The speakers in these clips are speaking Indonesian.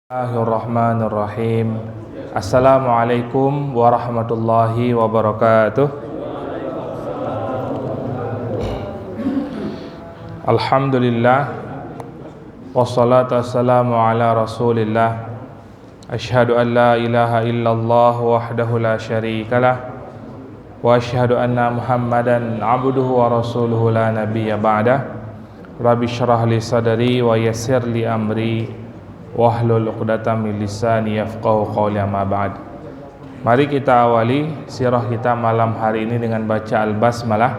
Bismillahirrahmanirrahim. Assalamualaikum warahmatullahi wabarakatuh. Alhamdulillah wassalatu wassalamu ala rasulillah. Asyhadu an la ilaha illallah wahdahu la syarikalah wa asyhadu anna muhammadan abduhu wa rasuluhu la nabiyya ba'dah. Rabbi syrah li sadri wa yassir li amri wahlul 'uqdatam min lisani yafqahu qawli, amma ba'd. Mari kita awali sirah kita malam hari ini dengan baca al-basmalah.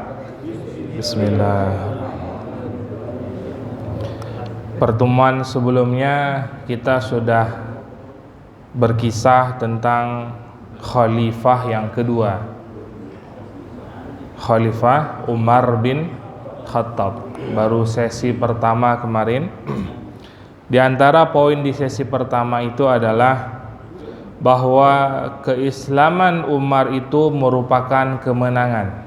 Bismillah. Pertemuan sebelumnya kita sudah berkisah tentang khalifah yang kedua, Khalifah Umar bin Khattab. Baru sesi pertama kemarin. Di antara poin di sesi pertama itu adalah bahwa keislaman Umar itu merupakan kemenangan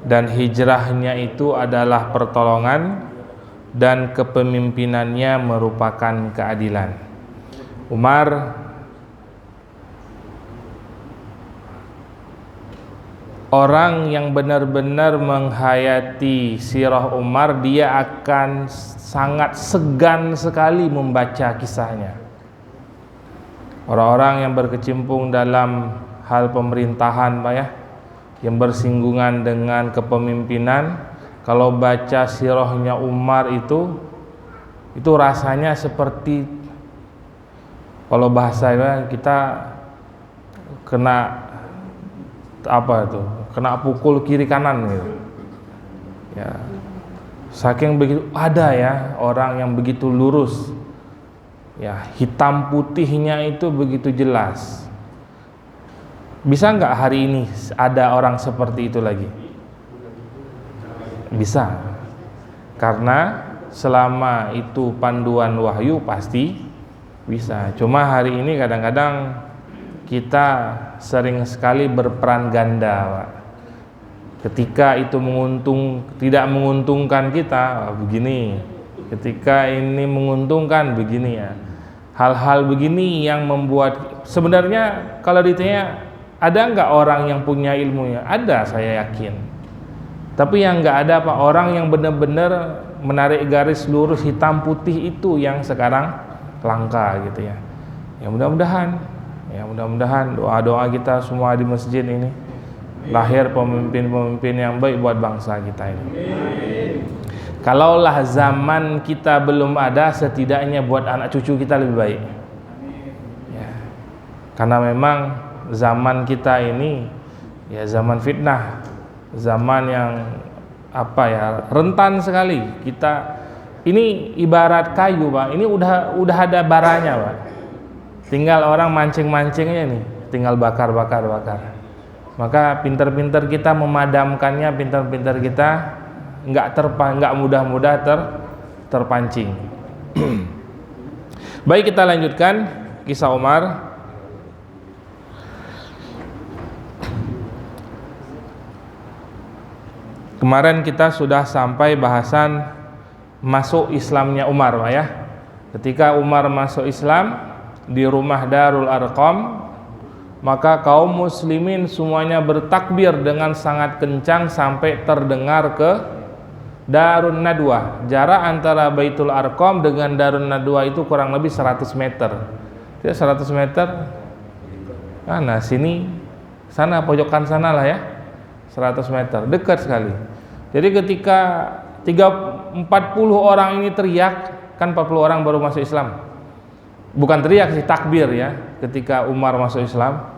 dan hijrahnya itu adalah pertolongan dan kepemimpinannya merupakan keadilan. Umar orang yang benar-benar menghayati sirah Umar, dia akan sangat segan sekali membaca kisahnya. Orang-orang yang berkecimpung dalam hal pemerintahan, Pak ya, yang bersinggungan dengan kepemimpinan, kalau baca sirahnya Umar itu rasanya seperti, kalau bahasa kita kena kena pukul kiri kanan gitu. Ya. Saking begitu ada ya orang yang begitu lurus. Ya, hitam putihnya itu begitu jelas. Bisa nggak hari ini ada orang seperti itu lagi? Bisa. Karena selama itu panduan wahyu pasti bisa. Cuma hari ini kadang-kadang kita sering sekali berperan ganda, Pak. Ketika itu tidak menguntungkan kita, begini. Ketika ini menguntungkan, begini ya. Hal-hal begini yang membuat, sebenarnya kalau ditanya ada nggak orang yang punya ilmunya? Ada, saya yakin. Tapi yang nggak ada Pak, orang yang benar-benar menarik garis lurus hitam putih itu yang sekarang langka gitu ya. Ya mudah-mudahan doa-doa kita semua di masjid ini lahir pemimpin-pemimpin yang baik buat bangsa kita ini. Kalaulah zaman kita belum ada, setidaknya buat anak cucu kita lebih baik ya. Karena memang zaman kita ini ya zaman fitnah, zaman yang rentan sekali. Kita ini ibarat kayu, Pak. Ini udah ada baranya, Pak. Tinggal orang mancing-mancingnya nih, tinggal bakar. Maka pintar-pintar kita memadamkannya, pintar-pintar kita nggak mudah-mudah terpancing. Baik, kita lanjutkan kisah Umar. Kemarin kita sudah sampai bahasan masuk Islamnya Umar, Pak ya. Ketika Umar masuk Islam di rumah Darul Arqam, maka kaum muslimin semuanya bertakbir dengan sangat kencang sampai terdengar ke Darun Nadwah. Jarak antara Baitul Arqam dengan Darun Nadwah itu kurang lebih 100 meter. Tidak 100 meter. Nah, sana pojokan sana lah ya. 100 meter, dekat sekali. Jadi ketika 40 orang ini teriak, kan 40 orang baru masuk Islam. Bukan teriak sih, takbir ya. Ketika Umar masuk Islam,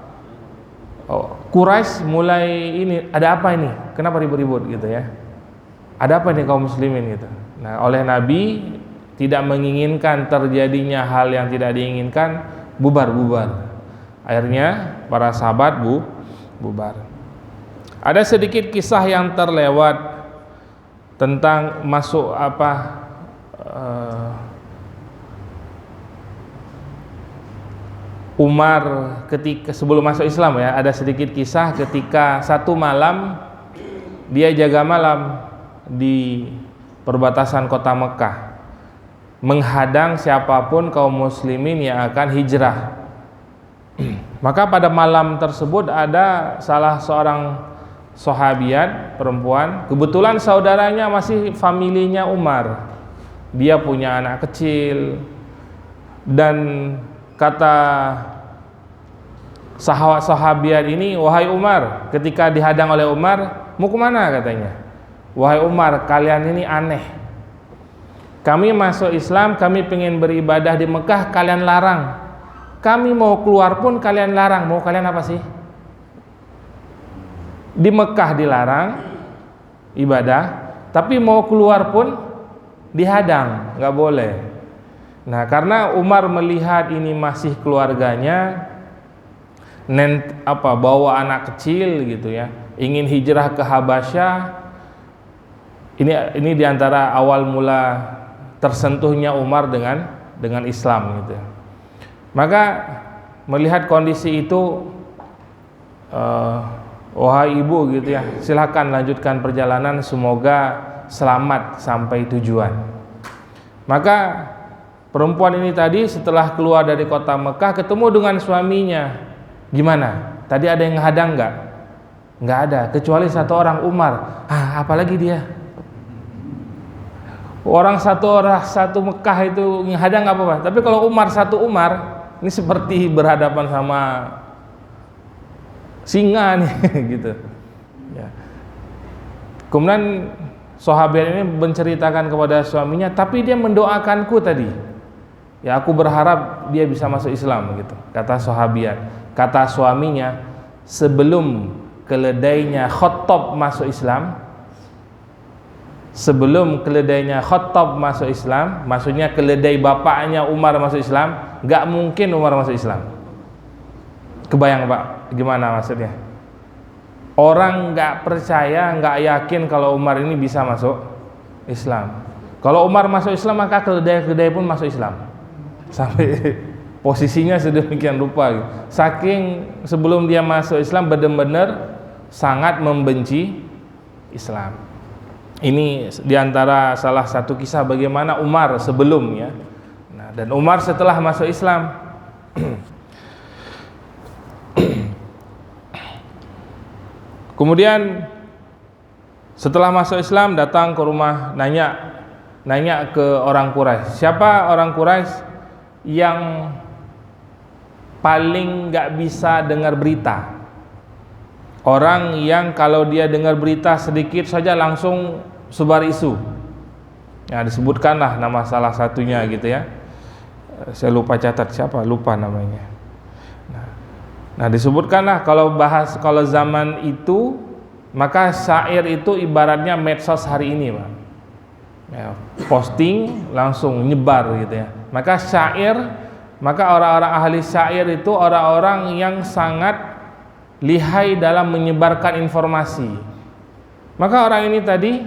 Quraisy mulai ini, ada apa ini? Kenapa ribut-ribut gitu ya? Ada apa ini kaum muslimin gitu? Nah, oleh Nabi tidak menginginkan terjadinya hal yang tidak diinginkan, bubar. Akhirnya para sahabat bubar. Ada sedikit kisah yang terlewat tentang masuk Umar ketika sebelum masuk Islam ya. Ada sedikit kisah ketika satu malam dia jaga malam di perbatasan kota Mekah. menghadang siapapun kaum muslimin yang akan hijrah. Maka pada malam tersebut ada salah seorang sahabiat perempuan, kebetulan saudaranya masih familinya Umar. Dia punya anak kecil, dan kata sahabiat ini, wahai Umar, ketika dihadang oleh Umar, mau kemana katanya? Wahai Umar, kalian ini aneh. Kami masuk Islam, kami pengen beribadah di Mekah, kalian larang. Kami mau keluar pun kalian larang. Mau kalian apa sih? Di Mekah dilarang ibadah, tapi mau keluar pun dihadang, nggak boleh. Nah, karena Umar melihat ini masih keluarganya, bawa anak kecil gitu ya, ingin hijrah ke Habasyah. Ini diantara awal mula tersentuhnya Umar dengan Islam gitu. Maka melihat kondisi itu, wahai ibu gitu ya, silakan lanjutkan perjalanan, semoga selamat sampai tujuan. Maka perempuan ini tadi setelah keluar dari kota Mekah ketemu dengan suaminya. Gimana? Tadi ada yang menghadang nggak? Nggak ada, kecuali satu orang, Umar. Apalagi dia? Orang satu Mekah itu menghadang nggak apa-apa. Tapi kalau satu Umar, ini seperti berhadapan sama singa nih gitu. Ya. Kemudian sahabat ini menceritakan kepada suaminya, tapi dia mendoakanku tadi. Ya, aku berharap dia bisa masuk Islam gitu. Kata sahabat, kata suaminya, sebelum keledainya Khattab masuk Islam, maksudnya keledai bapaknya Umar masuk Islam, nggak mungkin Umar masuk Islam. Kebayang Pak, gimana maksudnya? Orang nggak percaya, nggak yakin kalau Umar ini bisa masuk Islam. Kalau Umar masuk Islam, maka keledai-keledai pun masuk Islam. Sampai posisinya sedemikian rupa. Saking sebelum dia masuk Islam benar-benar sangat membenci Islam. Ini diantara salah satu kisah bagaimana Umar sebelumnya. Nah, dan Umar setelah masuk Islam. Kemudian setelah masuk Islam datang ke rumah, nanya ke orang Quraisy. Siapa orang Quraisy yang paling nggak bisa dengar berita? Orang yang kalau dia dengar berita sedikit saja langsung sebar isu. Ya, disebutkanlah nama salah satunya gitu ya. Saya lupa catat siapa, lupa namanya. Nah, disebutkanlah kalau zaman itu, maka syair itu ibaratnya medsos hari ini, Pak. Ya, posting langsung nyebar gitu ya. Maka orang-orang ahli syair itu orang-orang yang sangat lihai dalam menyebarkan informasi. Maka orang ini tadi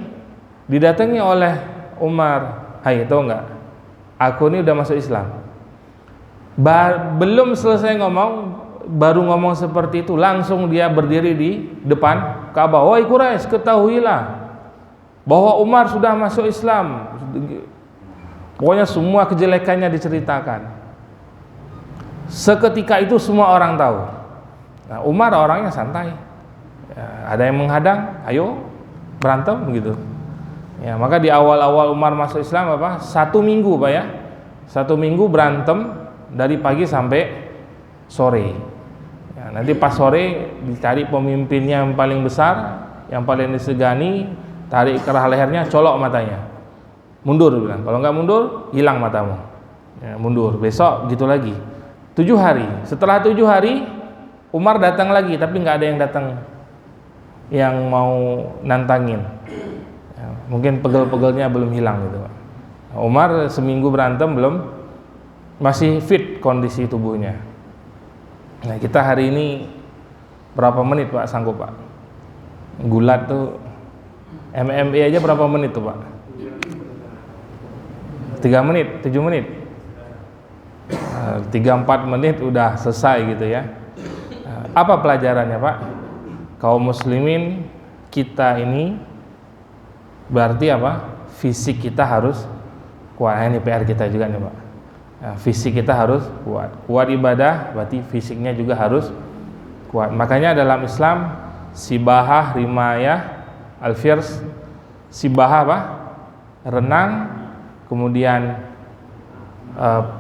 didatangi oleh Umar. Hai, tahu nggak? Aku ini udah masuk Islam. Belum selesai ngomong, baru ngomong seperti itu, langsung dia berdiri di depan Ka'bah. Wahai Quraisy, ketahuilah bahwa Umar sudah masuk Islam. Pokoknya semua kejelekannya diceritakan. Seketika itu semua orang tahu. Nah, Umar orangnya santai. Ya, ada yang menghadang, ayo berantem begitu. Ya, maka di awal-awal Umar masuk Islam 1 minggu Pak ya. 1 minggu berantem dari pagi sampai sore. Ya, nanti pas sore dicari pemimpinnya yang paling besar, yang paling disegani, tarik kerah lehernya, colok matanya. Mundur bilang. Kalau nggak mundur, hilang matamu. Ya, mundur. Besok gitu lagi. 7 hari. Setelah 7 hari Umar datang lagi, tapi nggak ada yang datang yang mau nantangin. Ya, mungkin pegel-pegelnya belum hilang gitu Pak. Umar seminggu berantem masih fit kondisi tubuhnya. Nah, kita hari ini berapa menit Pak sanggup Pak? Gulat tuh MMA aja berapa menit tuh Pak? 3 menit, 7 menit, 3-4 menit udah selesai gitu ya. Apa pelajarannya Pak? Kaum muslimin kita ini berarti apa? Fisik kita harus kuat. Ini PR kita juga nih Pak. Nah, fisik kita harus kuat. Kuat ibadah berarti fisiknya juga harus kuat. Makanya dalam Islam sibahah, rimayah, al-firs, sibahah apa? Renang, kemudian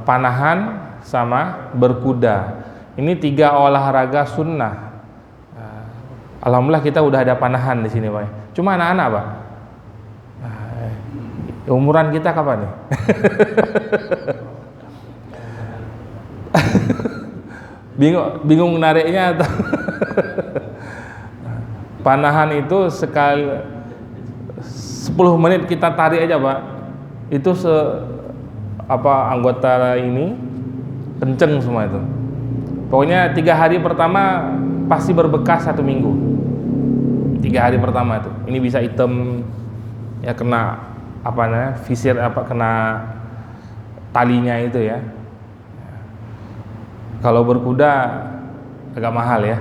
panahan sama berkuda. Ini 3 olahraga sunnah. Alhamdulillah kita udah ada panahan di sini Pak. Cuma anak-anak Pak. Umuran kita kapan nih? bingung nariknya atau panahan itu sekali 10 menit kita tarik aja Pak. Itu anggota ini kenceng semua itu. Pokoknya 3 hari pertama pasti berbekas 1 minggu. 3 hari pertama itu. Ini bisa hitam ya, kena visir kena talinya itu ya. Kalau berkuda agak mahal ya.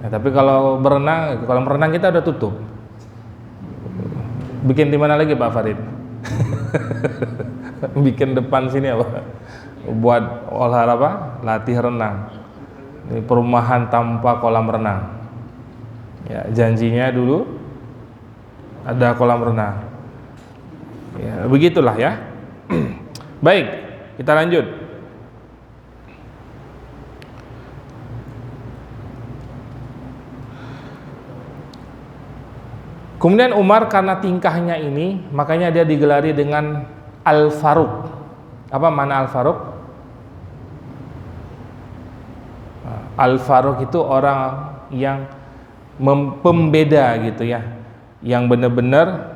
Tapi kalau kolam renang kita udah tutup. Bikin di mana lagi Pak Farid? Bikin depan sini apa? Buat olahraga latih renang. Ini perumahan tanpa kolam renang. Ya, janjinya dulu ada kolam renang. Ya, begitulah ya. Baik, kita lanjut. Kemudian Umar karena tingkahnya ini, makanya dia digelari dengan Al-Faruq. Apa makna Al-Faruq? Al-Faruq itu orang yang pembeda gitu ya, yang benar-benar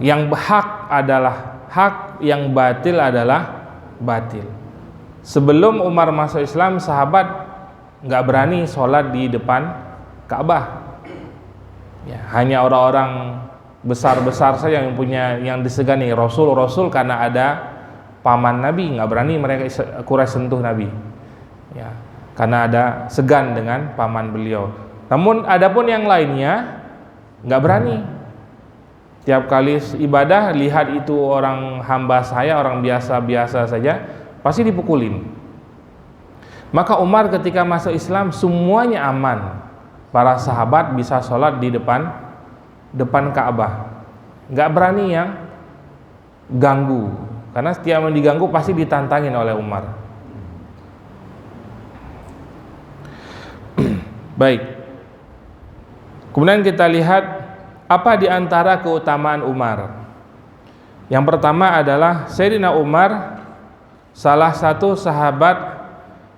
yang hak adalah hak, yang batil adalah batil. Sebelum Umar masuk Islam, sahabat nggak berani sholat di depan Ka'bah. Ya, hanya orang-orang besar-besar saja yang disegani Rasul karena ada paman Nabi, nggak berani mereka Quraisy sentuh Nabi. Ya, karena ada segan dengan paman beliau. Namun adapun yang lainnya nggak berani. Tiap kali ibadah lihat itu orang hamba saya, orang biasa-biasa saja, pasti dipukulin. Maka Umar ketika masuk Islam semuanya aman. Para sahabat bisa sholat di depan Ka'bah. Nggak berani yang ganggu, karena setiap yang diganggu pasti ditantangin oleh Umar. Baik. Kemudian kita lihat apa di antara keutamaan Umar. Yang pertama adalah Sayyidina Umar salah satu sahabat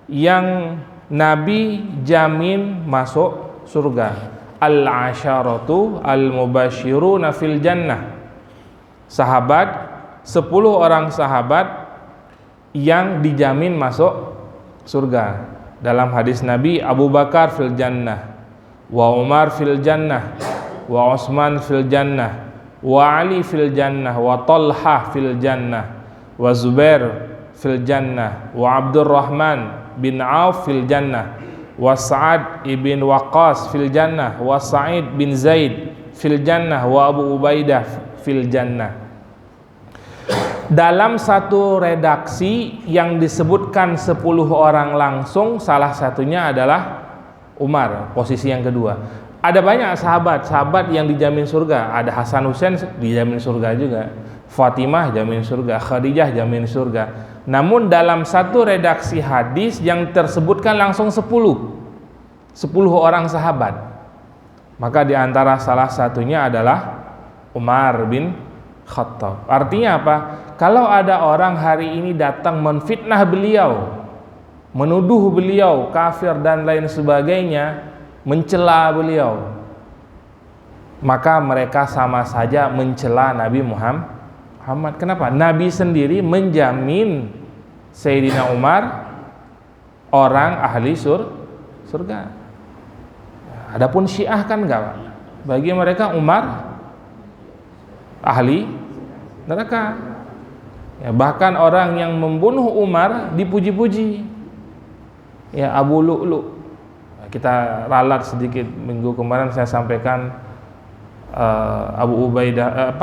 yang Nabi jamin masuk surga. Al-asharatu al-mubashiruna fil jannah. Sahabat, 10 orang sahabat yang dijamin masuk surga. Dalam hadis Nabi, Abu Bakar fil jannah, wa Umar fil jannah, wa Utsman fil jannah, wa Ali fil jannah, wa Talha fil jannah, wa Zubair fil jannah, wa Abdurrahman bin Auf fil jannah, wa Sa'ad ibn Waqqas fil jannah, wa Sa'id bin Zaid fil jannah, wa Abu Ubaidah fil jannah. Dalam satu redaksi yang disebutkan 10 orang langsung, salah satunya adalah Umar, posisi yang kedua. Ada banyak sahabat yang dijamin surga. Ada Hasan Husain dijamin surga juga, Fatimah jamin surga, Khadijah jamin surga. Namun dalam satu redaksi hadis yang tersebutkan langsung 10 orang sahabat. Maka di antara salah satunya adalah Umar bin Khattab. Artinya apa? Kalau ada orang hari ini datang menfitnah beliau, menuduh beliau kafir dan lain sebagainya, mencela beliau, maka mereka sama saja mencela Nabi Muhammad. Kenapa? Nabi sendiri menjamin Sayyidina Umar orang ahli surga. Adapun Syiah kan enggak. Bagi mereka Umar ahli neraka. Ya, bahkan orang yang membunuh Umar dipuji-puji. Ya, Abu Lu'lu'. Kita ralat sedikit minggu kemarin saya sampaikan Abu Ubaidah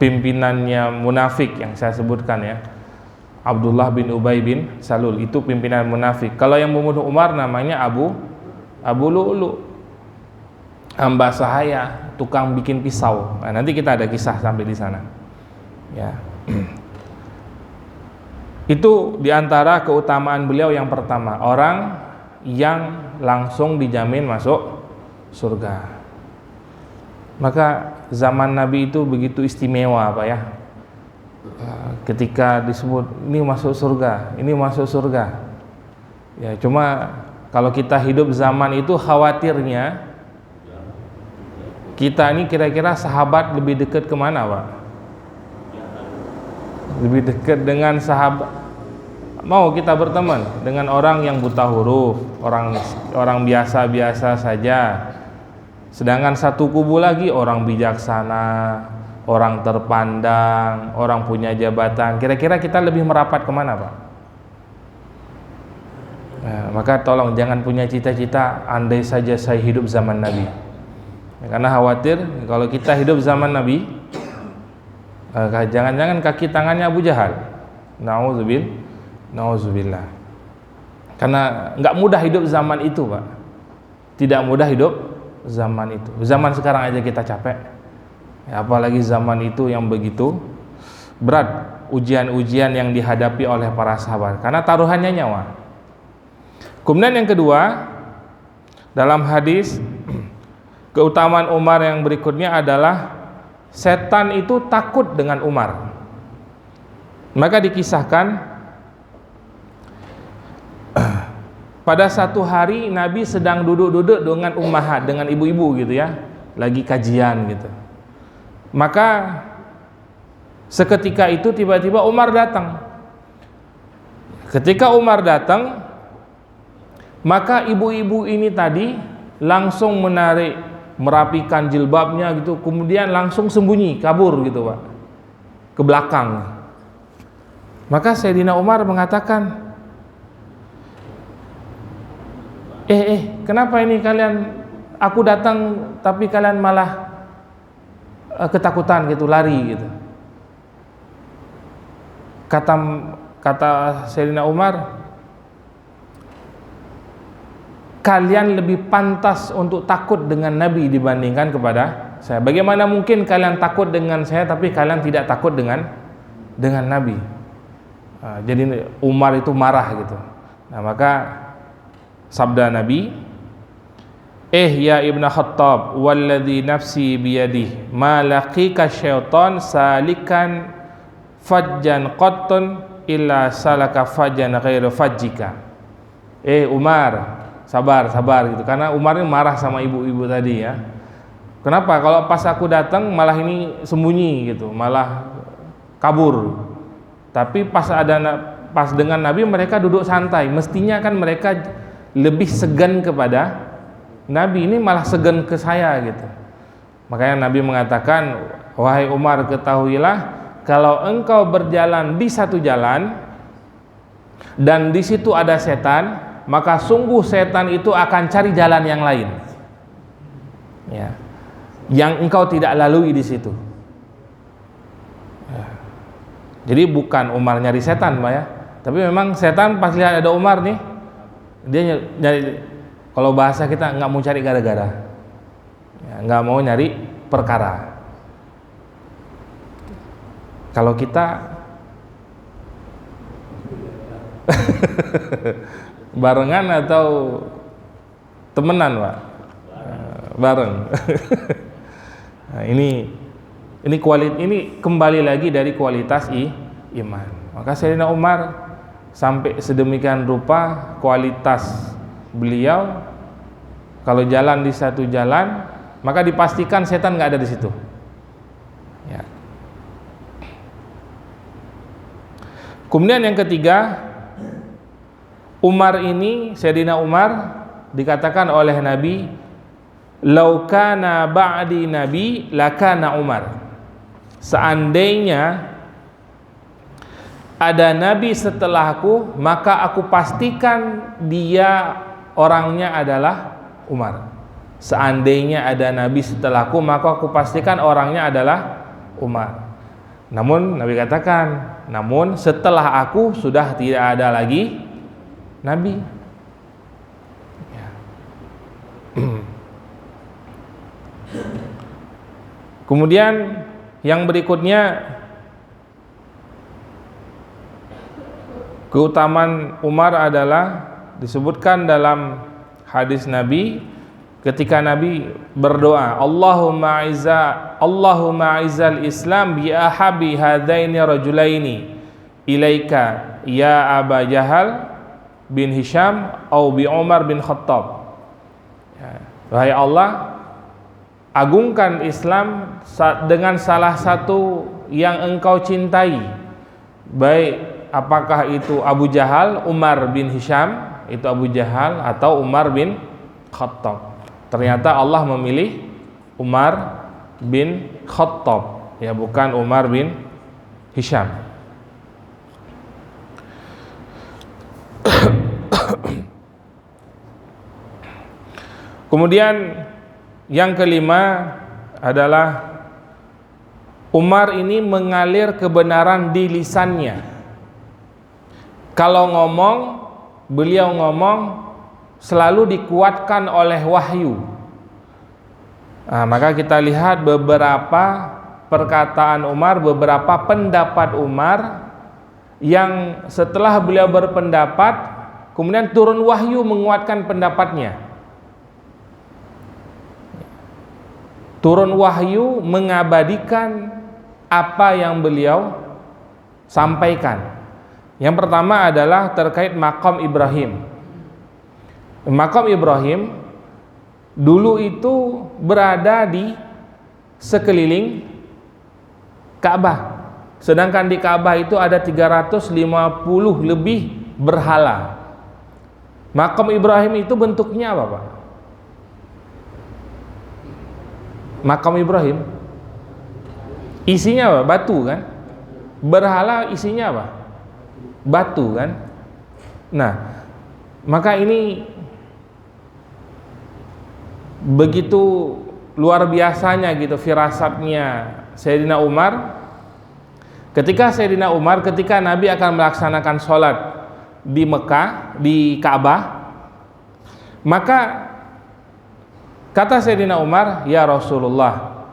pimpinannya munafik yang saya sebutkan ya, Abdullah bin Ubay bin Salul, itu pimpinan munafik. Kalau yang membunuh Umar namanya Abu Lu'lu, hamba sahaya, tukang bikin pisau. Nah, nanti kita ada kisah sampai di sana. Ya. Itu diantara keutamaan beliau yang pertama, orang yang langsung dijamin masuk surga. Maka zaman Nabi itu begitu istimewa, Pak ya. Ketika disebut ini masuk surga, ini masuk surga. Ya, cuma kalau kita hidup zaman itu khawatirnya kita ini kira-kira sahabat lebih dekat kemana, Pak? Lebih dekat dengan sahabat, mau kita berteman dengan orang yang buta huruf, orang biasa-biasa saja. Sedangkan satu kubu lagi orang bijaksana, orang terpandang, orang punya jabatan. Kira-kira kita lebih merapat kemana, Pak? Nah, maka tolong jangan punya cita-cita andai saja saya hidup zaman Nabi. Karena khawatir kalau kita hidup zaman Nabi, jangan-jangan kaki tangannya Abu Jahal. Nauzubillah. Karena nggak mudah hidup zaman itu, Pak. Tidak mudah hidup zaman itu. Zaman sekarang aja kita capek. Ya, apalagi zaman itu yang begitu berat ujian-ujian yang dihadapi oleh para sahabat. Karena taruhannya nyawa. Kemudian yang kedua, dalam hadis keutamaan Umar yang berikutnya adalah setan itu takut dengan Umar. Maka dikisahkan pada satu hari Nabi sedang duduk-duduk dengan ummahat, dengan ibu-ibu gitu ya, lagi kajian gitu. Maka seketika itu tiba-tiba Umar datang. Ketika Umar datang, maka ibu-ibu ini tadi langsung merapikan jilbabnya gitu, kemudian langsung sembunyi, kabur gitu, Pak, ke belakang. Maka Sayyidina Umar mengatakan, kenapa ini kalian, aku datang tapi kalian malah ketakutan gitu, lari gitu. Kata Sayyidina Umar, kalian lebih pantas untuk takut dengan Nabi dibandingkan kepada saya. Bagaimana mungkin kalian takut dengan saya tapi kalian tidak takut dengan Nabi? Jadi Umar itu marah gitu. Nah, maka sabda Nabi, ya Ibn Khattab, walladzi nafsi biyadih, ma laqika syaitan salikan fajjan qattun illa salaka fajjan ghairu fajjika. Umar, sabar gitu. Karena Umar ini marah sama ibu-ibu tadi ya. Kenapa? Kalau pas aku datang malah ini sembunyi gitu, malah kabur. Tapi pas dengan Nabi mereka duduk santai. Mestinya kan mereka lebih segan kepada Nabi, ini malah segan ke saya gitu. Makanya Nabi mengatakan, wahai Umar, ketahuilah kalau engkau berjalan di satu jalan dan di situ ada setan, maka sungguh setan itu akan cari jalan yang lain, ya, yang engkau tidak lalui di situ. Ya. Jadi bukan Umar nyari setan, Pak ya, tapi memang setan pas lihat ada Umar nih, dia nyari, kalau bahasa kita nggak mau cari gara-gara, ya, nggak mau nyari perkara. Kalau kita barengan atau temenan, Pak? Bareng. Nah, ini kembali lagi dari kualitas iman. Maka Sayyidina Umar sampai sedemikian rupa kualitas beliau, kalau jalan di satu jalan maka dipastikan setan nggak ada di situ. Ya. Kemudian yang ketiga, Umar ini, Sayyidina Umar dikatakan oleh Nabi, "Lau kana ba'di nabi lakana Umar." Seandainya ada nabi setelahku, maka aku pastikan dia orangnya adalah Umar. seandainya ada nabi setelahku, maka aku pastikan orangnya adalah Umar. Namun Nabi katakan, namun setelah aku sudah tidak ada lagi nabi. Ya. Kemudian yang berikutnya, keutamaan Umar adalah disebutkan dalam hadis Nabi ketika Nabi berdoa, Allahumma izzal Islam bi ahabi hadaini rajulaini ilaika ya Aba Jahal bin Hisham au bi Umar bin Khattab. Ya. Wahai Allah, agungkan Islam dengan salah satu yang engkau cintai, baik apakah itu Abu Jahal, Umar bin Hisham, itu Abu Jahal, atau Umar bin Khattab. Ternyata Allah memilih Umar bin Khattab, ya, bukan Umar bin Hisham. Kemudian yang kelima adalah Umar ini mengalir kebenaran di lisannya. Kalau beliau ngomong selalu dikuatkan oleh wahyu. Nah, maka kita lihat beberapa perkataan Umar, beberapa pendapat Umar yang setelah beliau berpendapat, kemudian turun wahyu menguatkan pendapatnya. Turun wahyu mengabadikan apa yang beliau sampaikan. Yang pertama adalah terkait maqam Ibrahim. Maqam Ibrahim dulu itu berada di sekeliling Ka'bah. Sedangkan di Ka'bah itu ada 350 lebih berhala. Maqam Ibrahim itu bentuknya apa, Pak? Maqam Ibrahim isinya apa? Batu kan? Berhala isinya apa? Batu kan? Nah, maka ini begitu luar biasanya gitu firasatnya Sayyidina Umar. Ketika Nabi akan melaksanakan sholat di Mekah, di Ka'bah, maka kata Sayyidina Umar, ya Rasulullah,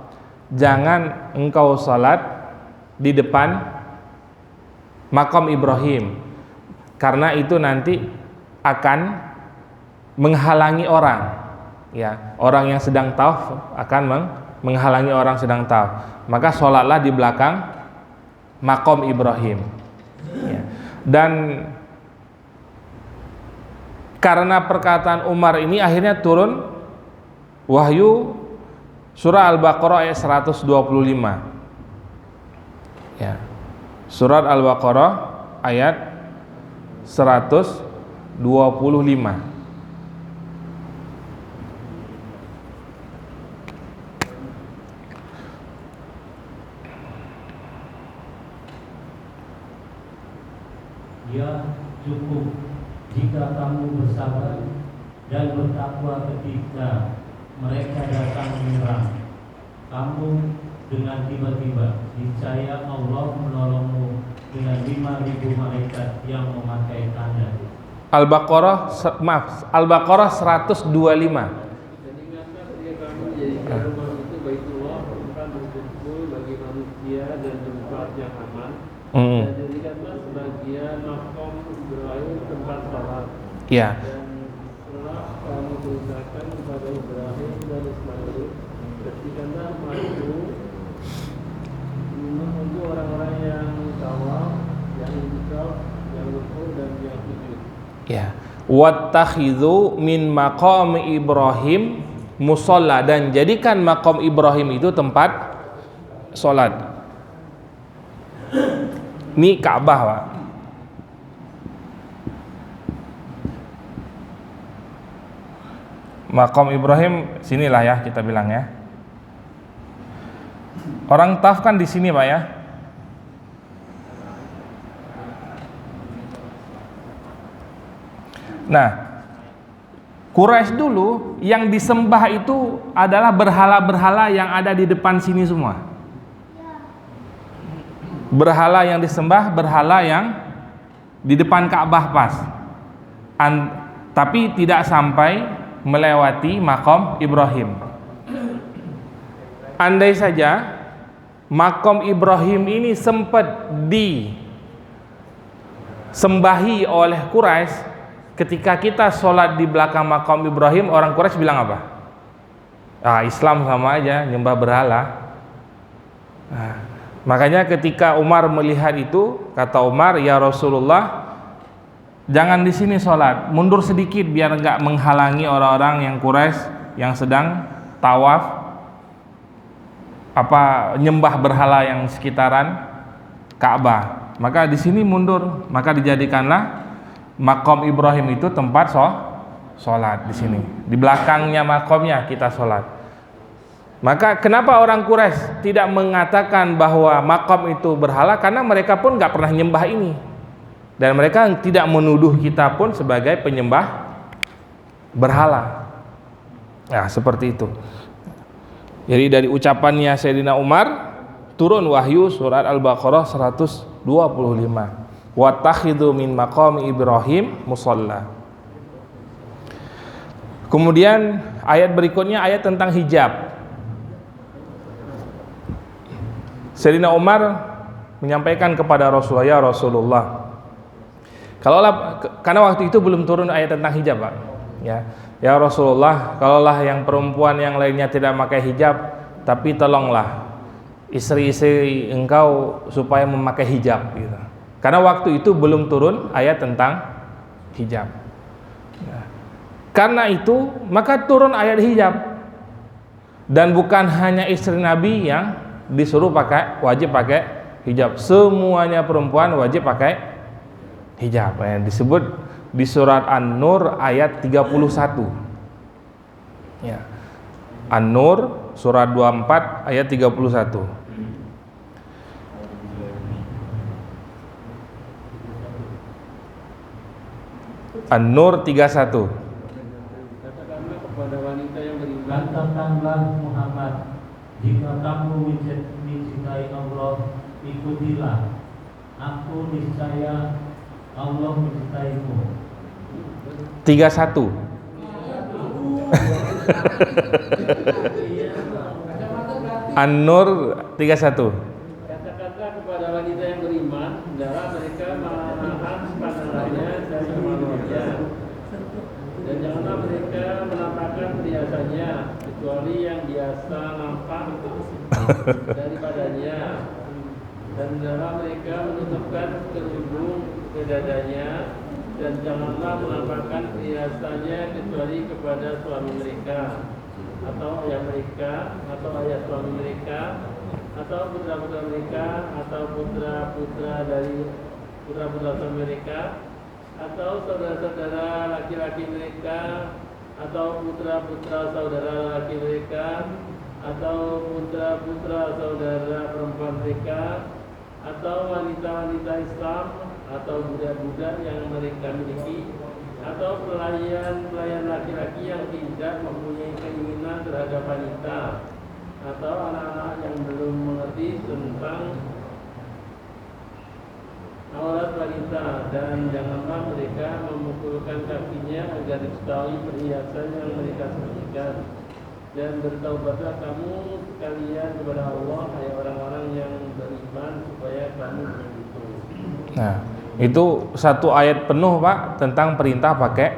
jangan engkau sholat di depan maqam Ibrahim, karena itu nanti akan menghalangi orang, ya, orang yang sedang tawaf akan menghalangi orang sedang tawaf. Maka sholatlah di belakang maqam Ibrahim, ya. Dan karena perkataan Umar ini akhirnya turun wahyu surah Al-Baqarah ayat 125. Ya. Surat Al-Baqarah ayat 125. Ya, cukup jika kamu bersabar dan bertakwa ketika mereka datang menyerang kamu dengan tiba-tiba, niscaya Allah menolongmu dengan 5.000 malaikat yang memakai tanda. Al-Baqarah 125. Dan ingatlah ketika kamu menjadikan rumah itu Baitullah tempat berkumpul bagi manusia dan tempat yang aman. Dan jadikanlah sebagian maqam Ibrahim tempat salat. Ya. Dan setelah kamu perintahkan kepada Ibrahim dan Ismail, bersihkanlah maju menuju orang-orang yang tawaf, yang insaf, yang rukuk dan yang sujud. Ya. Wattakhidhu min maqam Ibrahim musalla, dan jadikan maqam Ibrahim itu tempat salat. Ini Ka'bah, Pak. Maqam Ibrahim sinilah ya, kita bilang ya. Orang taf kan di sini, Pak ya. Nah, Quraisy dulu yang disembah itu adalah berhala-berhala yang ada di depan sini semua. Berhala yang disembah, berhala yang di depan Ka'bah pas. Tapi tidak sampai melewati maqam Ibrahim. Andai saja maqam Ibrahim ini sempat disembahi oleh Quraisy, ketika kita sholat di belakang makam Ibrahim, orang Quraisy bilang apa? Islam sama aja, nyembah berhala. Makanya ketika Umar melihat itu, kata Umar, ya Rasulullah, jangan di sini sholat, mundur sedikit biar enggak menghalangi orang-orang yang Quraisy yang sedang tawaf, nyembah berhala yang sekitaran Ka'bah. Maka di sini mundur, maka dijadikanlah Maqam Ibrahim itu tempat sholat di sini. Di belakangnya makamnya kita sholat. Maka kenapa orang Quraisy tidak mengatakan bahwa makam itu berhala? Karena mereka pun nggak pernah nyembah ini, dan mereka tidak menuduh kita pun sebagai penyembah berhala. Nah, seperti itu. Jadi dari ucapannya Sayyidina Umar turun wahyu surat Al-Baqarah 125. Wattakhidhu min maqami Ibrahim musalla. Kemudian ayat berikutnya ayat tentang hijab. Sayyidina Umar menyampaikan kepada Rasulullah, ya Rasulullah, karena waktu itu belum turun ayat tentang hijab, Pak. Ya Rasulullah, kalaulah yang perempuan yang lainnya tidak memakai hijab, tapi tolonglah istri-istri engkau supaya memakai hijab gitu. Karena waktu itu belum turun ayat tentang hijab. Karena itu maka turun ayat hijab. Dan bukan hanya istri Nabi yang disuruh wajib pakai hijab. Semuanya perempuan wajib pakai hijab. Disebut di surat An-Nur ayat 31. An-Nur surat 24 ayat 31. An-Nur 31. Katakanlah kepada wanita yang beriman, katakanlah Muhammad, jika kamu mencintai Allah, ikutilah aku, niscaya Allah mencintaimu. 31. An-Nur 31. katakanlah kepada wanita yang beriman, hendaklah mereka menahan pandangannya dari manusia, dan janganlah mereka menampakkan perhiasannya kecuali yang biasa nampak daripadanya, dan hendaklah mereka menutupkan kerudung ke dadanya, dan janganlah menampakkan perhiasannya kecuali kepada suami mereka atau ayah mereka atau ayah suami mereka atau putra-putra mereka atau putra-putra dari putra-putra suami mereka atau saudara-saudara laki-laki mereka atau putra-putra saudara laki mereka atau putra-putra saudara perempuan mereka atau wanita-wanita Islam atau budak-budak yang mereka miliki atau pelayan-pelayan laki-laki yang tidak mempunyai keinginan terhadap wanita atau anak-anak yang belum mengerti tentang aurat wanita, dan janganlah mereka memukulkan kakinya agar diketahui perhiasan yang mereka sembunyikan, dan bertaubatlah kamu sekalian kepada Allah, hai orang-orang yang beriman, supaya kamu begitu. Nah, itu satu ayat penuh, Pak, tentang perintah pakai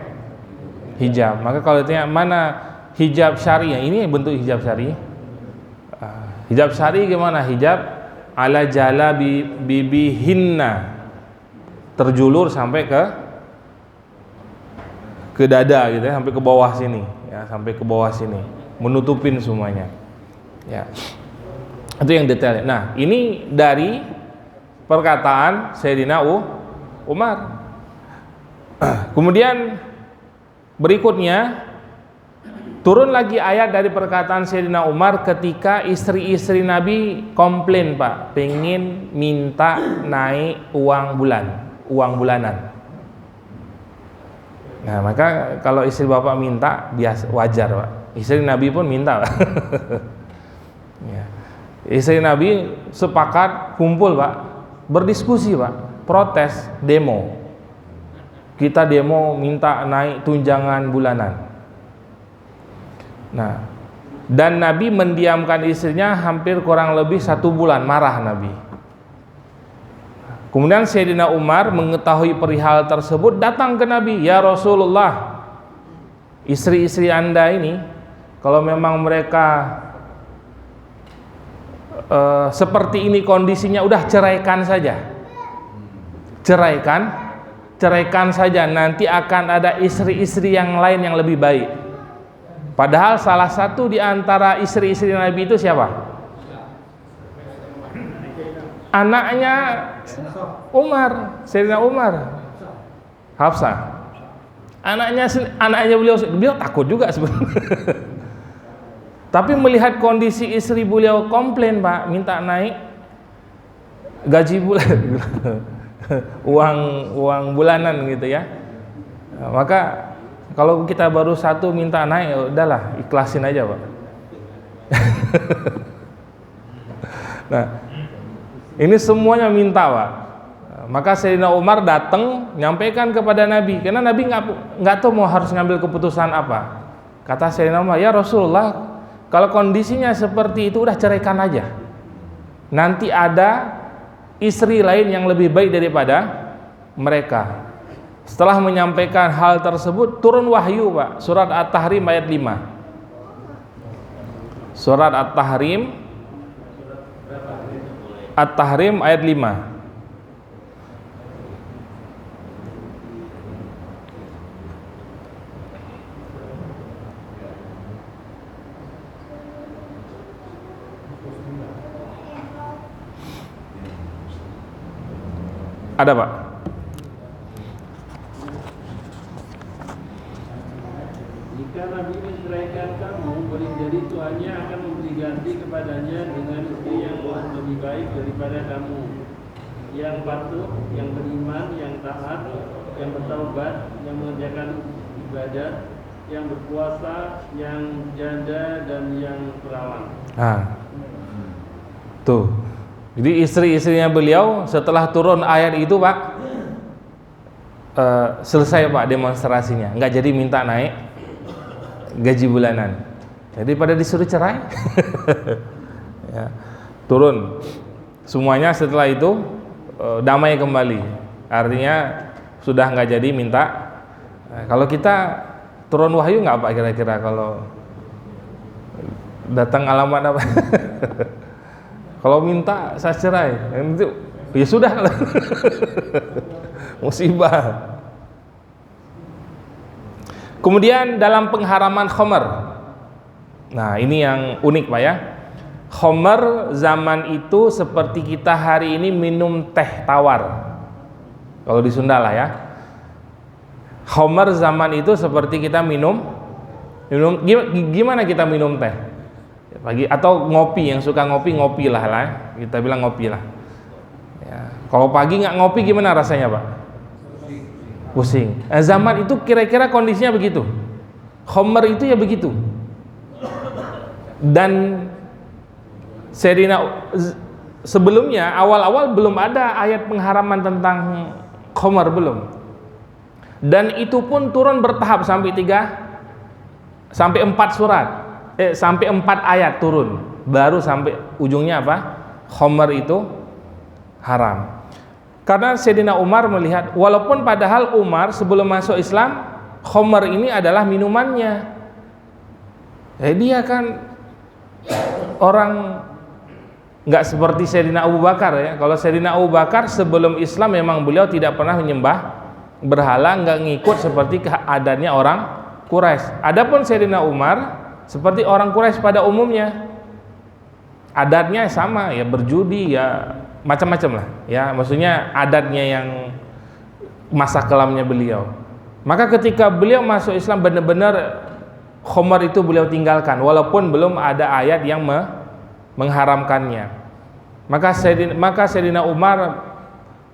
hijab. Maka kalau ditanya mana hijab syariah, ini bentuk hijab syariah. Hijab syariah gimana? Hijab ala jala bibihinna, terjulur sampai ke dada gitu ya, sampai ke bawah sini ya, sampai ke bawah sini, menutupin semuanya ya. Itu yang detail. Nah, ini dari perkataan Sayyidina Umar. Kemudian berikutnya turun lagi ayat dari perkataan Sayyidina Umar ketika istri-istri Nabi komplain, Pak, pengen minta naik uang bulanan. Nah, maka kalau istri bapak minta biasa, wajar Pak. Istri Nabi pun minta Pak. Ya. Istri Nabi sepakat kumpul Pak, berdiskusi Pak, protes, demo. Kita demo minta naik tunjangan bulanan. Nah, dan Nabi mendiamkan istrinya hampir kurang lebih 1 bulan, marah Nabi. Kemudian Sayyidina Umar mengetahui perihal tersebut, datang ke Nabi, "Ya Rasulullah, istri-istri Anda ini kalau memang mereka seperti ini kondisinya, udah ceraikan saja. Ceraikan saja, nanti akan ada istri-istri yang lain yang lebih baik." Padahal salah satu di antara istri-istri Nabi itu siapa? Anaknya Umar, Sayyidina Umar, Hafsah. Anaknya beliau takut juga sebenarnya. Tapi melihat kondisi istri beliau komplain Pak, minta naik gaji bulan, uang bulanan gitu ya. Maka kalau kita baru 1 minta naik, ya udahlah, ikhlasin aja Pak. Nah, ini semuanya minta Pak. Maka Sayyidina Umar datang nyampaikan kepada Nabi, karena Nabi nggak tahu mau harus ngambil keputusan apa. Kata Sayyidina Umar, "Ya Rasulullah, kalau kondisinya seperti itu udah ceraikan aja. Nanti ada istri lain yang lebih baik daripada mereka." Setelah menyampaikan hal tersebut, turun wahyu Pak, surat At-Tahrim ayat 5. Surat At-Tahrim ayat 5. Ada Pak? Jika Nabi menceraikan kamu, boleh jadi tuannya akan memberi ganti kepadanya dengan istri yang lebih baik daripada kamu, yang patuh, yang beriman, yang taat, yang bertaubat, yang mengerjakan ibadat, yang berpuasa, yang janda, dan yang perawan. Tuh. Jadi istri-istrinya beliau setelah turun ayat itu Pak, selesai Pak demonstrasinya, nggak jadi minta naik gaji bulanan. Jadi pada disuruh cerai, ya, turun semuanya. Setelah itu damai kembali, artinya sudah nggak jadi minta. Kalau kita turun wahyu nggak Pak kira-kira kalau datang alamat apa? Kalau minta saya cerai, itu ya sudah musibah. Kemudian dalam pengharaman khamar, nah ini yang unik Pak ya. Khamar zaman itu seperti kita hari ini minum teh tawar, kalau di Sunda lah ya. Khamar zaman itu seperti kita minum gimana kita minum teh pagi atau ngopi, yang suka ngopi lah, kita bilang ngopi lah ya. Kalau pagi nggak ngopi gimana rasanya Pak? Pusing. Zaman itu kira-kira kondisinya begitu. Khamar itu ya begitu. Dan sebelumnya awal-awal belum ada ayat pengharaman tentang khamar, belum. Dan itu pun turun bertahap sampai 4 surat. Sampai 4 ayat turun, baru sampai ujungnya apa? Khamar itu haram. Karena Sayyidina Umar melihat, walaupun padahal Umar sebelum masuk Islam, khamar ini adalah minumannya. Dia kan orang nggak seperti Sayyidina Abu Bakar ya. Kalau Sayyidina Abu Bakar sebelum Islam memang beliau tidak pernah menyembah berhala, nggak ngikut seperti keadaannya orang Quraisy. Adapun Sayyidina Umar seperti orang Quraisy pada umumnya, adatnya sama ya, berjudi ya, macam-macam lah ya, maksudnya adatnya yang masa kelamnya beliau. Maka ketika beliau masuk Islam, benar-benar khamar itu beliau tinggalkan walaupun belum ada ayat yang mengharamkannya. Maka Sayyidina Umar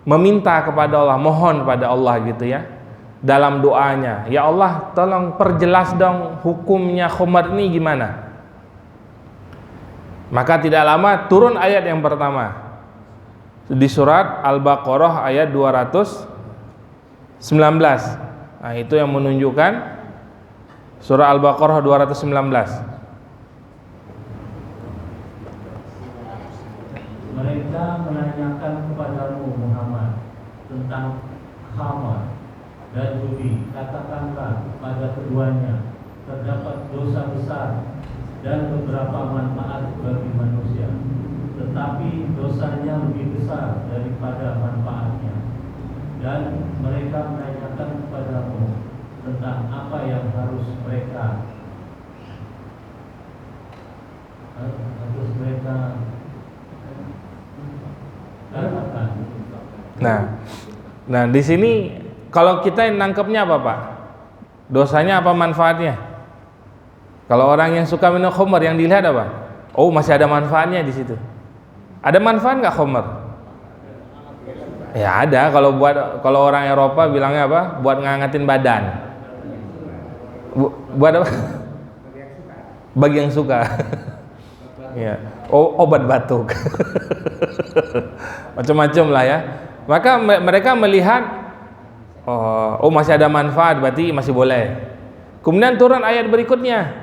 meminta kepada Allah, mohon pada Allah gitu ya, dalam doanya, ya Allah tolong perjelas dong hukumnya khamar ini gimana. Maka tidak lama turun ayat yang pertama di surat Al-Baqarah ayat 219. Nah, itu yang menunjukkan surah Al-Baqarah 219. Mereka menanyakan kepadamu Muhammad tentang khamar dan judi. Katakanlah pada keduanya terdapat dosa besar dan beberapa manfaat bagi manusia, tetapi dosanya lebih besar daripada manfaatnya. Dan mereka menanyakan kepadamu tentang apa yang harus mereka katakan. Nah di sini kalau kita nangkepnya apa Pak? Dosanya apa manfaatnya? Kalau orang yang suka minum khamar yang dilihat apa? Oh, masih ada manfaatnya di situ. Ada manfaat nggak khamar? Ya ada. Kalau orang Eropa bilangnya apa? Buat ngangetin badan. Buat apa? Bagi yang suka. Ya. Oh, obat batuk. Macam-macam lah ya. Maka mereka melihat, oh masih ada manfaat, berarti masih boleh. Kemudian turun ayat berikutnya.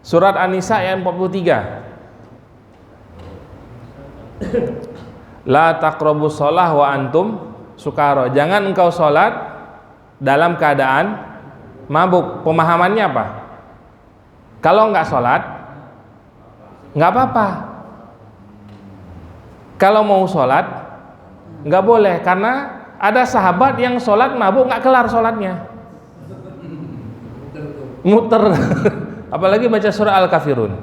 Surat An-Nisa ayat 43. La taqrabus shalah wa antum sukara. Jangan engkau sholat dalam keadaan mabuk. Pemahamannya apa? Kalau enggak sholat enggak apa-apa. Kalau mau sholat enggak boleh, karena ada sahabat yang sholat mabuk enggak kelar sholatnya. Muter. Apalagi baca surah Al-Kafirun,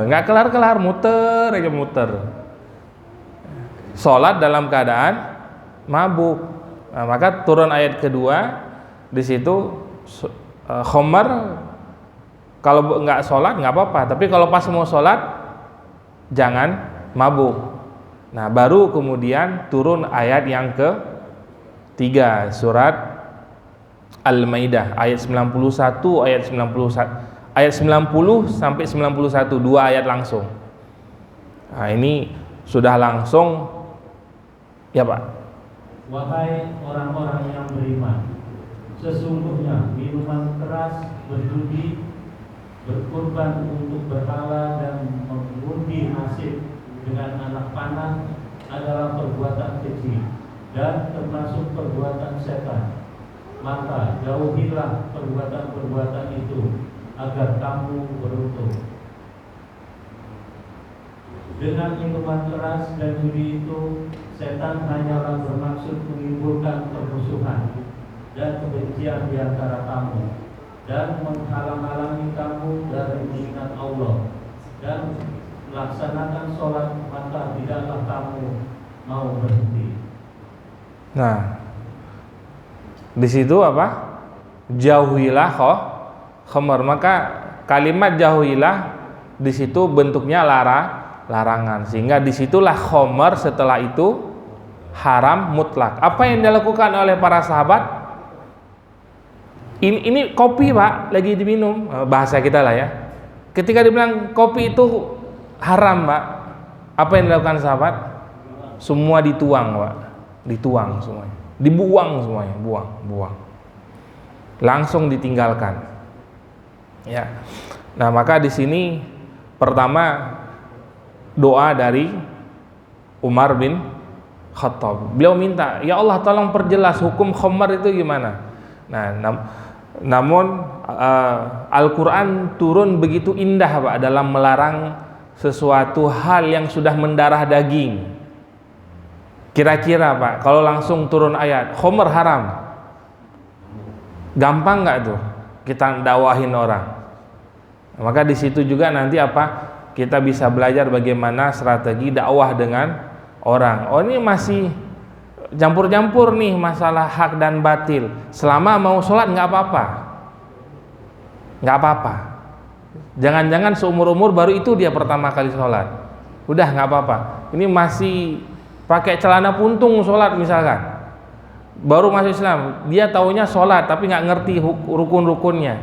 nggak kelar-kelar, muter aja muter. Sholat dalam keadaan mabuk. Nah, maka turun ayat kedua di situ, khamar kalau nggak sholat nggak apa-apa, tapi kalau pas mau sholat jangan mabuk. Nah baru kemudian turun ayat yang ketiga, surat Al-Maidah ayat 91 ayat 90 sampai 91, 2 ayat langsung. Nah, ini sudah langsung ya Pak. Wahai orang-orang yang beriman, sesungguhnya minuman keras, berjudi, berkurban untuk berhala dan mengundi nasib dengan anak panah adalah perbuatan keji dan termasuk perbuatan setan. Maka jauhilah perbuatan-perbuatan itu agar kamu beruntung. Dengan minuman keras dan judi itu, setan hanyalah bermaksud menimbulkan permusuhan dan kebencian di antara kamu dan menghalang-halangi kamu dari mengingat Allah dan melaksanakan sholat, maka tidaklah kamu mau berhenti. Nah, di situ apa? Jauhilah khamar. Maka kalimat jauhilah di situ bentuknya larangan, sehingga disitulah khamar setelah itu haram mutlak. Apa yang dilakukan oleh para sahabat? Ini kopi Pak, lagi diminum, bahasa kita lah ya. Ketika dibilang kopi itu haram Pak, apa yang dilakukan sahabat? Semua dituang Pak, dituang semuanya. Dibuang semuanya, buang, langsung ditinggalkan. Ya, nah maka di sini pertama doa dari Umar bin Khattab. Beliau minta, ya Allah tolong perjelas hukum khamar itu gimana. Nah, namun Al-Quran turun begitu indah Pak dalam melarang sesuatu hal yang sudah mendarah daging. Kira-kira Pak, kalau langsung turun ayat khamar haram, gampang nggak tuh kita dakwahin orang? Maka di situ juga nanti apa? Kita bisa belajar bagaimana strategi dakwah dengan orang. Oh ini masih campur-campur nih masalah hak dan batil. Selama mau sholat nggak apa-apa, nggak apa-apa. Jangan-jangan seumur-umur baru itu dia pertama kali sholat, udah nggak apa-apa. Ini masih pakai celana puntung sholat misalkan, baru masuk Islam, dia taunya sholat tapi nggak ngerti rukun-rukunnya,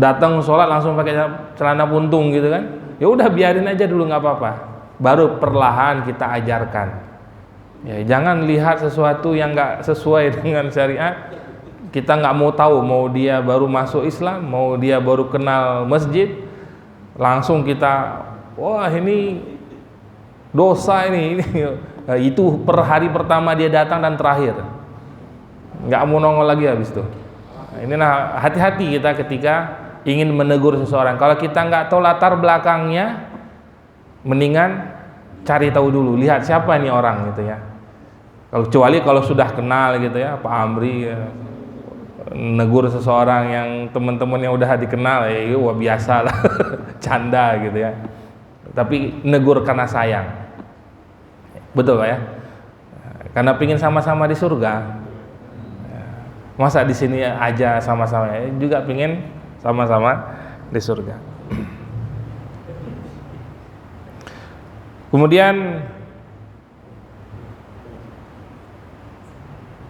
datang sholat langsung pakai celana puntung gitu kan, ya udah biarin aja dulu, nggak apa-apa, baru perlahan kita ajarkan. Ya, jangan lihat sesuatu yang nggak sesuai dengan syariat, kita nggak mau tahu, mau dia baru masuk Islam, mau dia baru kenal masjid, langsung kita, wah ini dosa ini. Itu per hari pertama dia datang dan terakhir, nggak mau nongol lagi habis itu. Ini nah, hati-hati kita ketika ingin menegur seseorang. Kalau kita nggak tahu latar belakangnya, mendingan cari tahu dulu, lihat siapa ini orang gitu ya. Kecuali kalau sudah kenal gitu ya, Pak Amri ya, negur seseorang yang teman-temannya udah dikenal, ya wah biasa lah, canda gitu ya. Tapi negur karena sayang, betul Pak ya, karena pingin sama-sama di surga. Masa di sini aja sama-sama, juga pingin sama-sama di surga. Kemudian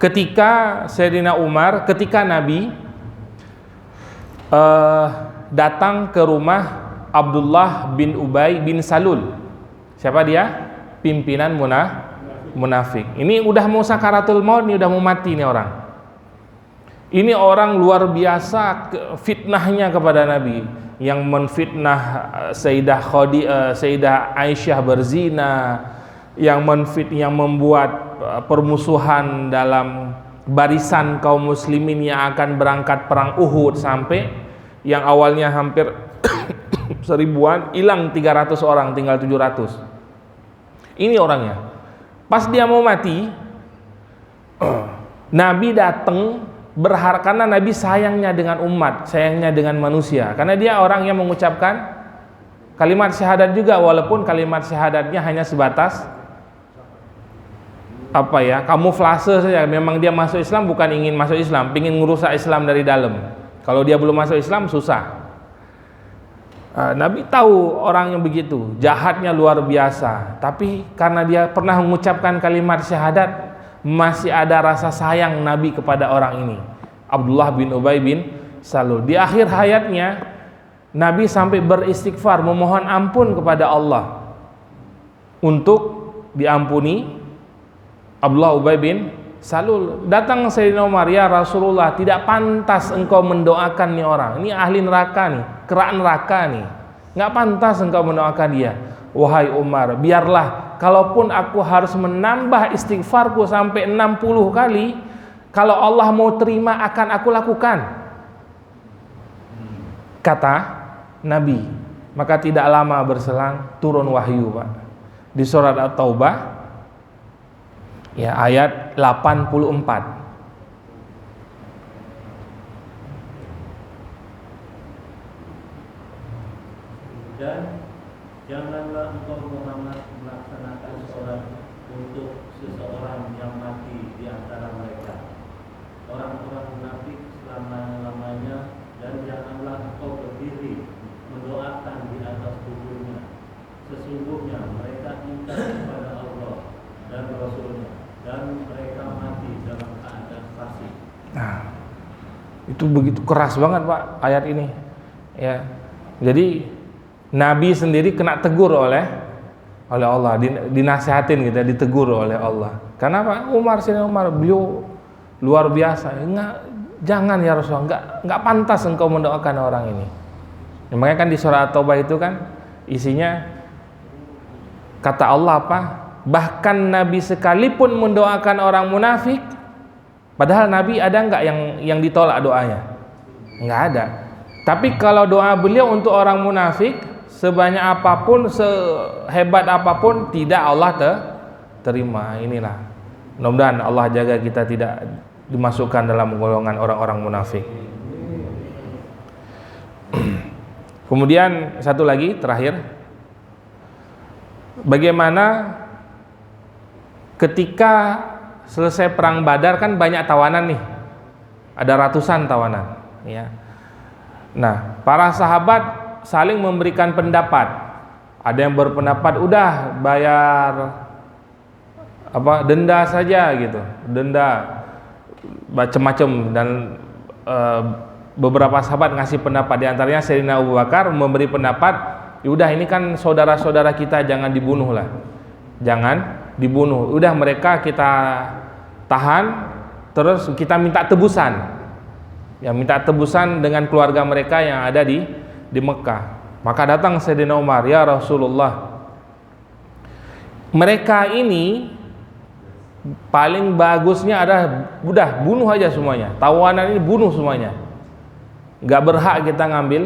ketika Sayyidina Umar, ketika Nabi datang ke rumah Abdullah bin Ubay bin Salul. Siapa dia? Pimpinan munafik. Ini udah mau sakaratul maut, ini udah mau mati nih orang. Ini orang luar biasa fitnahnya kepada Nabi, yang menfitnah Sayyidah Aisyah berzina, yang membuat permusuhan dalam barisan kaum muslimin yang akan berangkat perang Uhud, sampai yang awalnya hampir 1000-an hilang 300 orang, tinggal 700. Ini orangnya. Pas dia mau mati, Nabi datang berharap, karena Nabi sayangnya dengan umat, sayangnya dengan manusia, karena dia orang yang mengucapkan kalimat syahadat juga, walaupun kalimat syahadatnya hanya sebatas apa ya, kamuflase saja. Memang dia masuk Islam bukan ingin masuk Islam, ingin merusak Islam dari dalam. Kalau dia belum masuk Islam susah. Nabi tahu orang yang begitu, jahatnya luar biasa, tapi karena dia pernah mengucapkan kalimat syahadat, masih ada rasa sayang Nabi kepada orang ini, Abdullah bin Ubay bin Salul. Di akhir hayatnya Nabi sampai beristighfar, memohon ampun kepada Allah untuk diampuni Abdullah Ubay bin Salul. Datang Sayyidina Umar, ya Rasulullah, tidak pantas engkau mendoakan nih orang, ini ahli neraka nih, kerak neraka nih, nggak pantas engkau mendoakan dia. Wahai Umar, biarlah, kalaupun aku harus menambah istighfarku sampai 60 kali, kalau Allah mau terima akan aku lakukan, kata Nabi. Maka tidak lama berselang turun wahyu Pak, di surat At-Taubah ya, ayat 84. Dan janganlah engkau Muhammad melaksanakan sholat untuk seseorang yang mati di antara mereka, orang-orang munafik selama-lamanya, dan janganlah engkau berdiri mendoakan di atas kuburnya. Sesungguhnya mereka ingkar kepada Allah dan Rasulnya, dan mereka mati dalam keadaan fasik. Nah, itu begitu keras banget Pak ayat ini ya. Jadi Nabi sendiri kena tegur oleh Allah, dinasihatin gitu, ditegur oleh Allah. Kenapa? Sayyidina Umar, beliau luar biasa. Jangan ya Rasulullah, enggak pantas engkau mendoakan orang ini. Ya, makanya kan di surah At-Taubah itu kan isinya kata Allah apa? Bahkan Nabi sekalipun mendoakan orang munafik, padahal Nabi ada enggak yang ditolak doanya? Enggak ada. Tapi kalau doa beliau untuk orang munafik, sebanyak apapun, sehebat apapun, tidak Allah terima. Inilah, mudah-mudahan Allah jaga kita tidak dimasukkan dalam golongan orang-orang munafik. Kemudian satu lagi terakhir, bagaimana ketika selesai perang Badar, kan banyak tawanan nih, ada ratusan tawanan ya. Nah, para sahabat saling memberikan pendapat. Ada yang berpendapat udah bayar denda saja gitu, denda macam-macam. Dan beberapa sahabat ngasih pendapat, di antaranya Sayyidina Abu Bakar memberi pendapat, udah ini kan saudara-saudara kita, jangan dibunuh lah, jangan dibunuh, udah mereka kita tahan, terus kita minta tebusan, ya minta tebusan dengan keluarga mereka yang ada di Mekah. Maka datang Sayyidina Umar, ya Rasulullah, mereka ini paling bagusnya adalah udah bunuh aja semuanya, tawanan ini bunuh semuanya, nggak berhak kita ngambil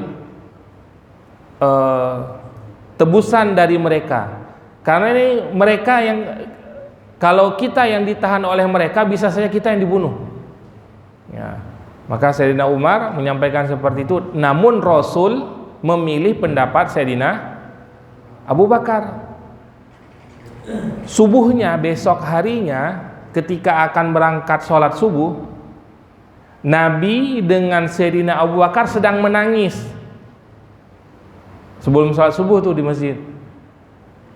tebusan dari mereka, karena ini mereka yang, kalau kita yang ditahan oleh mereka, bisa saja kita yang dibunuh. Ya. Maka Sayyidina Umar menyampaikan seperti itu, namun Rasul memilih pendapat Sayyidina Abu Bakar. Subuhnya, besok harinya, ketika akan berangkat sholat subuh, Nabi dengan Sayyidina Abu Bakar sedang menangis sebelum sholat subuh tuh di masjid.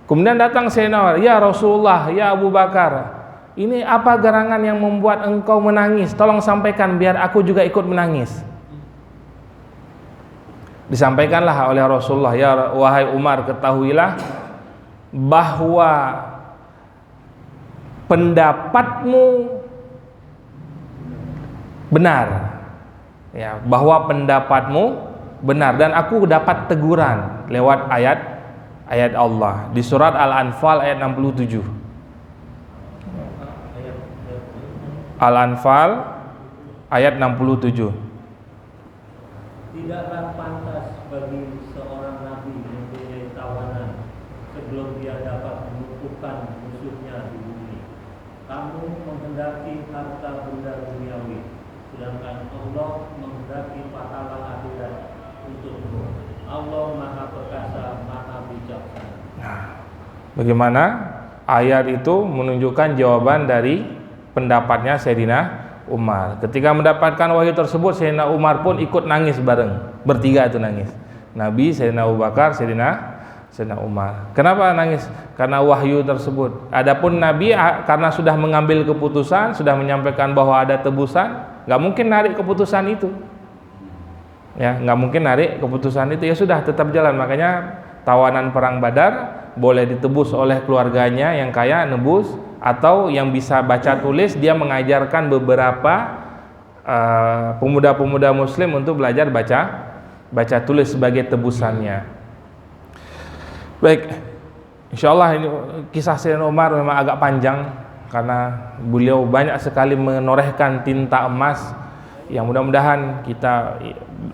Kemudian datang Sayyidina Umar, ya Rasulullah, ya Abu Bakar, ini apa gerangan yang membuat engkau menangis? Tolong sampaikan biar aku juga ikut menangis. Disampaikanlah oleh Rasulullah, ya wahai Umar, ketahuilah bahwa pendapatmu benar, ya, bahwa pendapatmu benar, dan aku dapat teguran lewat ayat Allah di surat Al-Anfal ayat 67. Al-Anfal ayat 67. Tidaklah pantas bagi seorang nabi mempunyai tawanan sebelum dia dapat melumpuhkan musuhnya di bumi. Kamu menghendaki harta benda duniawi, sedangkan Allah menghendaki pahala akhirat untukmu. Allah Maha Perkasa, Maha Bijaksana. Nah, bagaimana ayat itu menunjukkan jawaban dari pendapatnya Sayyidina Umar. Ketika mendapatkan wahyu tersebut, Sayyidina Umar pun ikut nangis bareng, bertiga itu nangis. Nabi, Sayyidina Abu Bakar, Sayyidina Umar. Kenapa nangis? Karena wahyu tersebut. Adapun Nabi karena sudah mengambil keputusan, sudah menyampaikan bahwa ada tebusan, nggak mungkin narik keputusan itu. Ya, nggak mungkin narik keputusan itu. Ya sudah, tetap jalan. Makanya tawanan perang Badar boleh ditebus oleh keluarganya yang kaya, nebus, atau yang bisa baca tulis, dia mengajarkan beberapa pemuda-pemuda Muslim untuk belajar baca tulis sebagai tebusannya. Baik, insyaallah ini kisah Sayyidina Umar memang agak panjang karena beliau banyak sekali menorehkan tinta emas, yang mudah-mudahan kita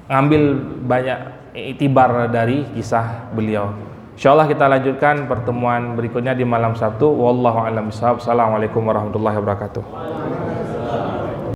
ambil banyak iktibar dari kisah beliau. Insyaallah kita lanjutkan pertemuan berikutnya di malam Sabtu. Wallahu a'lam bishawab. Assalamualaikum warahmatullahi wabarakatuh.